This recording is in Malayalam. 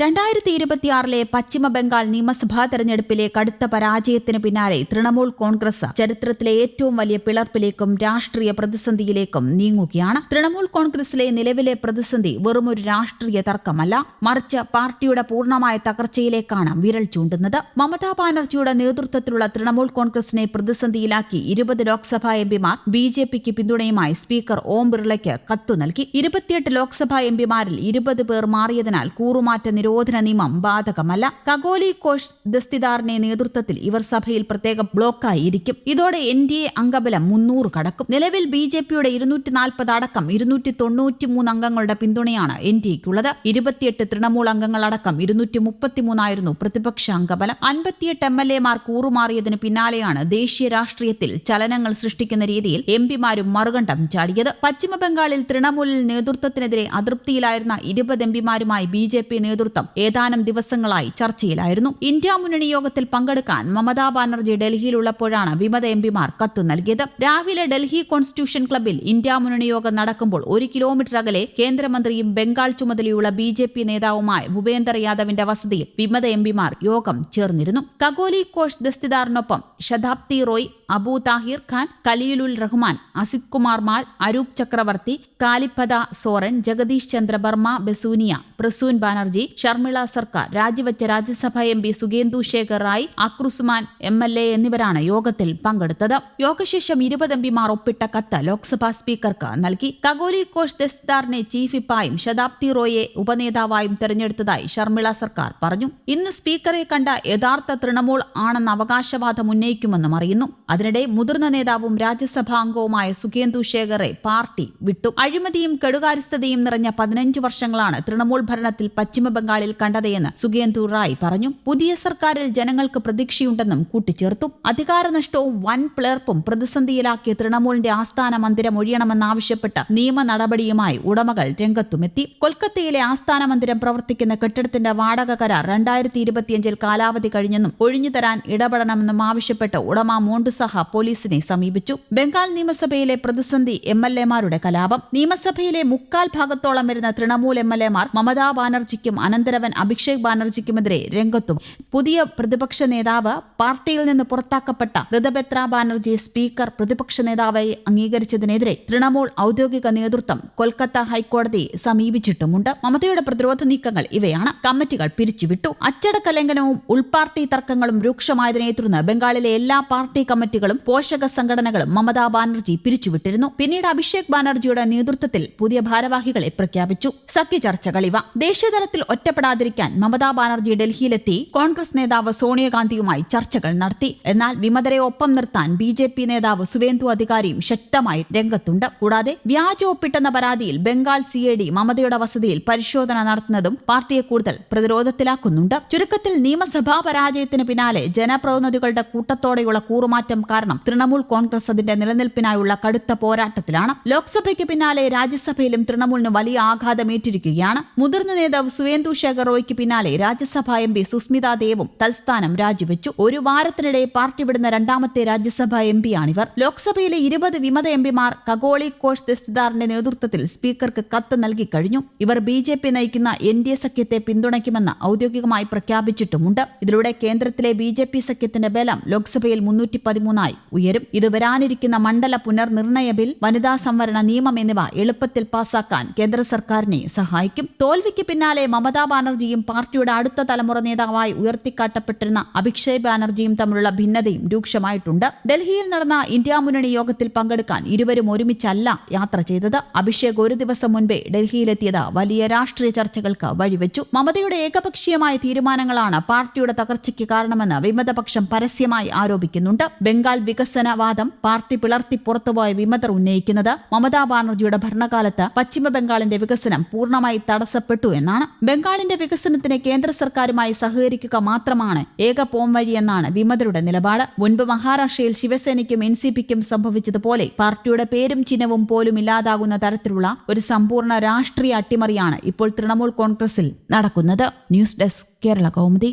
2026 പശ്ചിമ ബംഗാൾ നിയമസഭാ തെരഞ്ഞെടുപ്പിലെ കടുത്ത പരാജയത്തിന് പിന്നാലെ തൃണമൂൽ കോൺഗ്രസ് ചരിത്രത്തിലെ ഏറ്റവും വലിയ പിളർപ്പിലേക്കും രാഷ്ട്രീയ പ്രതിസന്ധിയിലേക്കും നീങ്ങുകയാണ്. തൃണമൂൽ കോൺഗ്രസിലെ നിലവിലെ പ്രതിസന്ധി വെറുമൊരു രാഷ്ട്രീയ തർക്കമല്ല, മറിച്ച് പാർട്ടിയുടെ പൂർണ്ണമായ തകർച്ചയിലേക്കാണ് വിരൽ ചൂണ്ടുന്നത്. മമതാ ബാനർജിയുടെ നേതൃത്വത്തിലുള്ള തൃണമൂൽ കോൺഗ്രസിനെ പ്രതിസന്ധിയിലാക്കി 20 ലോക്സഭാ എംപിമാർ ബിജെപിക്ക് പിന്തുണയുമായി സ്പീക്കർ ഓം ബിർളയ്ക്ക് കത്തു നൽകി. 28 ലോക്സഭാ എംപിമാരിൽ 20 പേർ മാറിയതിനാൽ കൂറുമാറ്റ നിരോധന നിയമം ബാധകമല്ല. കഗോലി ഘോഷ് ദസ്തിദാറിന്റെ നേതൃത്വത്തിൽ ഇവർ സഭയിൽ പ്രത്യേക ബ്ലോക്കായി ഇരിക്കും. ഇതോടെ NDA അംഗബലം 300 കടക്കും. നിലവിൽ ബിജെപിയുടെ 240 അടക്കം 293 അംഗങ്ങളുടെ പിന്തുണയാണ് NDAയ്ക്കുള്ളത്. 28 തൃണമൂൽ അംഗങ്ങളടക്കം 233 ആയിരുന്നു പ്രതിപക്ഷ അംഗബലം. 58 MLA-മാർ കൂറുമാറിയതിന് പിന്നാലെയാണ് ദേശീയ രാഷ്ട്രീയത്തിൽ ചലനങ്ങൾ സൃഷ്ടിക്കുന്ന രീതിയിൽ എംപിമാരും മറുകണ്ഠം ചാടിയത്. പശ്ചിമബംഗാളിൽ തൃണമൂലിൽ നേതൃത്വത്തിനെതിരെ അതൃപ്തിയിലായിരുന്ന 20 എംപിമാരുമായി ബിജെപി നേതൃത്വം ഏതാനും ദിവസങ്ങളായി ചർച്ചയിലായിരുന്നു. ഇന്ത്യ മുന്നണി യോഗത്തിൽ പങ്കെടുക്കാൻ മമതാ ബാനർജി ഡൽഹിയിലുള്ളപ്പോഴാണ് വിമത എംപിമാർ കത്തു നൽകിയത്. രാവിലെ ഡൽഹി കോൺസ്റ്റിറ്റ്യൂഷൻ ക്ലബ്ബിൽ ഇന്ത്യ മുന്നണി യോഗം നടക്കുമ്പോൾ 1 കിലോമീറ്റർ അകലെ കേന്ദ്രമന്ത്രിയും ബംഗാൾ ചുമതലയുള്ള ബിജെപി നേതാവുമായ ഭൂപേന്ദർ യാദവിന്റെ വസതിയിൽ വിമത എംപിമാർ യോഗം ചേർന്നിരുന്നു. കഗോലി ഘോഷ് ദസ്തിദാറിനൊപ്പം ശതാബ്ദി റോയ്, അബു താഹിർ ഖാൻ, ഖലീലുൽ റഹ്മാൻ, അസിത് കുമാർ മാൽ, അരൂപ് ചക്രവർത്തി, കാലിപ്പദ സോറൻ, ജഗദീഷ് ചന്ദ്ര ബർമ ബസൂനിയ, പ്രസൂൻ ബാനർജി, ഷർമിള സർക്കാർ, രാജിവെച്ച രാജ്യസഭാ എംപി സുകേന്ദു ശേഖർ റായ്, അക്രുസ്മാൻ MLA എന്നിവരാണ് യോഗത്തിൽ പങ്കെടുത്തത്. യോഗശേഷം 20 എംപിമാർ ഒപ്പിട്ട കത്ത് ലോക്സഭാ സ്പീക്കർക്ക് നൽകി. കഗോലി ഘോഷ് ദസ്തിദാറിനെ ചീഫ് വിപ്പായും ശതാബ്ദി റോയെ ഉപനേതാവായും തെരഞ്ഞെടുത്തതായി ഷർമിള സർക്കാർ പറഞ്ഞു. ഇന്ന് സ്പീക്കറെ കണ്ട യഥാർത്ഥ തൃണമൂൽ ആണെന്ന അവകാശവാദം ഉന്നയിക്കുമെന്നും അറിയുന്നു. അതിനിടെ മുതിർന്ന നേതാവും രാജ്യസഭാ അംഗവുമായ സുകേന്ദു ശേഖറെ പാർട്ടി വിട്ടു. അഴിമതിയും കെടുകാര്യസ്ഥതയും നിറഞ്ഞ 15 വർഷങ്ങളാണ് തൃണമൂൽ ഭരണത്തിൽ പശ്ചിമബംഗാളിൽ കണ്ടതെന്ന് സുകേന്ദു റായ് പറഞ്ഞു. പുതിയ സർക്കാരിൽ ജനങ്ങൾക്ക് പ്രതീക്ഷയുണ്ടെന്നും കൂട്ടിച്ചേർത്തു. അധികാരനഷ്ടവും വൻ പിളർപ്പും പ്രതിസന്ധിയിലാക്കിയ തൃണമൂലിന്റെ ആസ്ഥാന മന്ദിരം ഒഴിയണമെന്നാവശ്യപ്പെട്ട് നിയമ നടപടിയുമായി ഉടമകൾ രംഗത്തുമെത്തി. കൊൽക്കത്തയിലെ ആസ്ഥാന മന്ദിരം പ്രവർത്തിക്കുന്ന കെട്ടിടത്തിന്റെ വാടക കരാർ 2025 കാലാവധി കഴിഞ്ഞെന്നും ഒഴിഞ്ഞുതരാൻ ഇടപെടണമെന്നും ആവശ്യപ്പെട്ട് ഉടമ മോണ്ടുസഹ പോലീസിനെ സമീപിച്ചു. ബംഗാൾ നിയമസഭയിലെ പ്രതിസന്ധി MLA-മാരുടെ കലാപം. നിയമസഭയിലെ 3/4 ഭാഗത്തോളം വരുന്ന തൃണമൂൽ MLA-മാർ മമതാ ബാനർജിക്കും അനന്തരവൻ അഭിഷേക് ബാനർജിക്കുമെതിരെ രംഗത്തും. പുതിയ പ്രതിപക്ഷ നേതാവ് പാർട്ടിയിൽ നിന്ന് പുറത്താക്കപ്പെട്ട ഋതബെത്ര ബാനർജിയെ സ്പീക്കർ പ്രതിപക്ഷ നേതാവായി അംഗീകരിച്ചതിനെതിരെ തൃണമൂൽ ഔദ്യോഗിക നേതൃത്വം കൊൽക്കത്ത ഹൈക്കോടതിയെ സമീപിച്ചിട്ടുമുണ്ട്. മമതയുടെ പ്രതിരോധ നീക്കങ്ങൾ ഇവയാണ്. കമ്മിറ്റികൾ പിരിച്ചുവിട്ടു. അച്ചടക്ക ലംഘനവും ഉൾപാർട്ടി തർക്കങ്ങളും രൂക്ഷമായതിനെ തുടർന്ന് ബംഗാളിലെ എല്ലാ പാർട്ടി കമ്മിറ്റികളും പോഷക സംഘടനകളും മമതാ ബാനർജി പിരിച്ചുവിട്ടിരുന്നു. പിന്നീട് അഭിഷേക് ബാനർജിയുടെ നേതൃത്വത്തിൽ പുതിയ ഭാരവാഹികളെ പ്രഖ്യാപിച്ചു. സഖ്യ ചർച്ചകൾ ഇവ. ദേശീയതലത്തിൽ ഒറ്റപ്പെടാതിരിക്കാൻ മമതാ ബാനർജി ഡൽഹിയിലെത്തി കോൺഗ്രസ് നേതാവ് സോണിയാഗാന്ധിയുമായി ചർച്ചകൾ നടത്തി. എന്നാൽ വിമതരെ ഒപ്പം നിർത്താൻ ബിജെപി നേതാവ് സുവേന്ദു അധികാരിയും ശക്തമായി രംഗത്തുണ്ട്. കൂടാതെ വ്യാജ ഒപ്പിട്ടെന്ന പരാതിയിൽ ബംഗാൾ CID മമതയുടെ വസതിയിൽ പരിശോധന നടത്തുന്നതും പാർട്ടിയെ കൂടുതൽ പ്രതിരോധത്തിലാക്കുന്നുണ്ട്. ചുരുക്കത്തിൽ നിയമസഭാ പരാജയത്തിന് പിന്നാലെ ജനപ്രതിനിധികളുടെ കൂട്ടത്തോടെയുള്ള കൂറുമാറ്റം കാരണം തൃണമൂൽ കോൺഗ്രസ് അതിന്റെ നിലനിൽപ്പിനായുള്ള കടുത്ത പോരാട്ടത്തിലാണ്. ലോക്സഭയ്ക്ക് പിന്നാലെ രാജ്യസഭയിലും തൃണമൂലിന് വലിയ ആഘാതമേറ്റിരിക്കുകയാണ്. മുതിർന്ന നേതാവ് സുവേന്ദു ശേഖർ റോയ്ക്ക് പിന്നാലെ രാജ്യസഭാ MP സുസ്മിത ദേവും തൽസ്ഥാനം രാജിവെച്ചു. ഒരു വാരത്തിനിടെ പാർട്ടി വിടുന്ന രണ്ടാമത്തെ രാജ്യസഭാ MPയാണിവർ. ലോക്സഭയിലെ 20 വിമത എംപിമാർ കഗോളി ഘോഷ് ദസ്തിദാറിന്റെ നേതൃത്വത്തിൽ സ്പീക്കർക്ക് കത്ത് നൽകി കഴിഞ്ഞു. ഇവർ ബിജെപി നയിക്കുന്ന NDA സഖ്യത്തെ പിന്തുണയ്ക്കുമെന്ന് ഔദ്യോഗികമായി പ്രഖ്യാപിച്ചിട്ടുമുണ്ട്. ഇതിലൂടെ കേന്ദ്രത്തിലെ ബിജെപി സഖ്യത്തിന്റെ ബലം ലോക്സഭയിൽ 313 ഉയരും. ഇത് വരാനിരിക്കുന്ന മണ്ഡല പുനർനിർണയ ബിൽ, വനിതാ സംവരണ നിയമം എന്നിവ എളുപ്പത്തിൽ പാസാക്കാൻ കേന്ദ്ര സർക്കാരിനെ സഹായിക്കും. തോൽവിക്ക് പിന്നാലെ മമതാ ബാനർജിയും പാർട്ടിയുടെ അടുത്ത തലമുറ നേതാവായി ഉയർത്തിക്കാട്ടപ്പെട്ടിരുന്ന അഭിഷേക് ബാനർജിയും തമ്മിലുള്ള ഭിന്നതയും രൂക്ഷമായിട്ടുണ്ട്. ഡൽഹിയിൽ നടന്ന ഇന്ത്യ മുന്നണി യോഗത്തിൽ പങ്കെടുക്കാൻ ഇരുവരും ഒരുമിച്ചല്ല യാത്ര ചെയ്തത്. അഭിഷേക് ഒരു ദിവസം മുൻപേ ഡൽഹിയിലെത്തിയത് വലിയ രാഷ്ട്രീയ ചർച്ചകൾക്ക് വഴിവെച്ചു. മമതയുടെ ഏകപക്ഷീയമായ തീരുമാനങ്ങളാണ് പാർട്ടിയുടെ തകർച്ചയ്ക്ക് കാരണമെന്ന് വിമതപക്ഷം പരസ്യമായി ആരോപിക്കുന്നുണ്ട്. ബംഗാൾ വികസനവാദം പാർട്ടി പിളർത്തി പുറത്തുപോയ വിമതർ ഉന്നയിക്കുന്നത് മമതാ ബാനർജിയുടെ ഭരണകാലത്ത് പശ്ചിമ ബംഗാളിന്റെ വികസനം പൂർണ്ണമായി തടസ്സപ്പെട്ടു എന്നാണ്. ബംഗാളിന്റെ വികസനത്തിന് കേന്ദ്ര സർക്കാരുമായി സഹകരിക്കുക മാത്രമാണ് ഏക പോംവഴിയെന്നാണ് വിമതരുടെ നിലപാട്. മുൻപ് മഹാരാഷ്ട്രയിൽ ശിവസേനയ്ക്കും NCPക്കും സംഭവിച്ചതുപോലെ പാർട്ടിയുടെ പേരും ചിഹ്നവും പോലും ഇല്ലാതാകുന്ന തരത്തിലുള്ള ഒരു സമ്പൂർണ്ണ രാഷ്ട്രീയ അട്ടിമറിയാണ് ഇപ്പോൾ തൃണമൂൽ കോൺഗ്രസിൽ നടക്കുന്നത്. News desk Kerala Kaumudi.